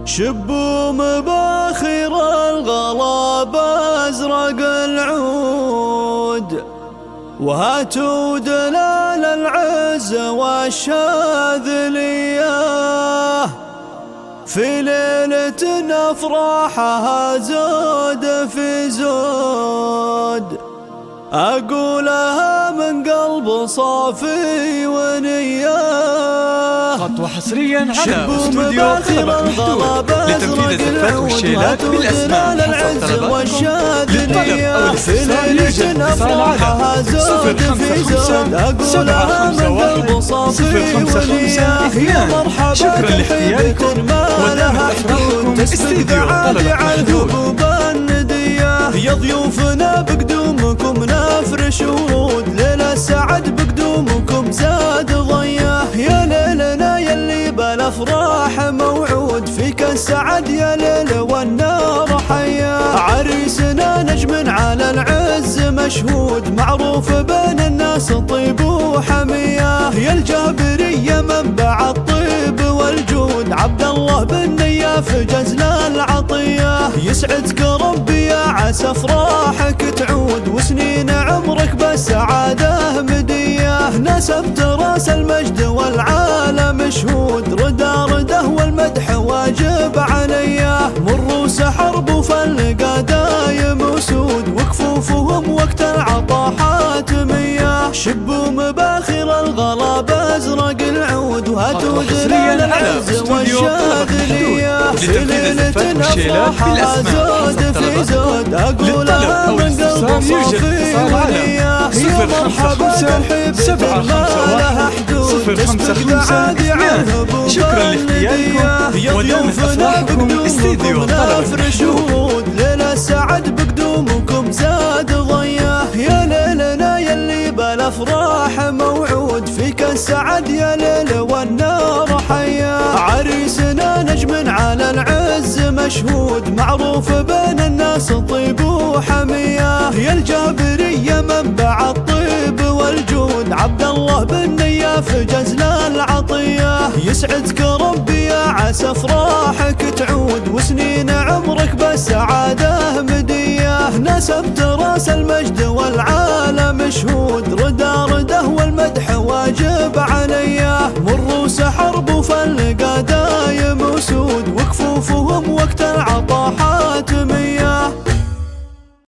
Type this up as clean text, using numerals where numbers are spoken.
شبوا مباخر الغلا بأزرق العود، وهاتوا دلال العز والشاذلية، في ليلة أفراحها زود في زود، أقولها من قلب صافي ونية. خطوة حصريا على استوديو خلبة محدود لتنفيذ الزفات والشيلات بالأسماء حسب طلباتكم. للطلب أو الاستفسار يوجد اتصال على 055-750-055-2. شكرا لاختياركم ودامت أفراحكم. استوديو طلبة محدود. يا ضيوفنا بقدومكم نفرش ورود، ليلة سعد بقدومكم زاد ضياه، يا ليلنا يلي بالافراح موعود، فيك السعد يا ليل والنار حياه، عريسنا نجم على العز مشهود، معروف بين الناس طيب وحمياه، يا الجابرية منبع الطيب والجود، عبد الله بن نياف جزل العطية، يسعدك ربي يا عسى افراحك تعود، وسنين عمرك بالسعادة مدية، نسبت راس المجد والعالم شهود، رده والمدح واجب عليا، مروس حرب وفلقى دايم وسود، وكفوفهم وقت العطاحات مياه، شبوا مباخر الغلا بازرق العود، وهاتوا دلال العز والشاذلية، في ليلة أفراحها زود في زود، أقولها من قلب صافي ونية، يا مرحبا بالحب ما لها حدود، تسبق عادي عنه شكرا لاختياركم ودامت أفراحكم. استديو نفرش ورود، ليلة سعد بقدومكم زاد ضياه، يا ليلنا يلي بالافراح موعود، فيك السعد يا ليل والنار حياه، عريسنا نجم على العز مشهود، معروف بين الناس طيب وحمياه، يا الجابرية منبع الطيب والجود، عبد الله بن نياف جزل العطية، يسعدك ربي يا عسى افراحك تعود، وسنين عمرك بالسعادة مدية، نسبت راس المجد والعالم شهود، رده والمدح واجب عليا، مروس حرب وفلقى دايم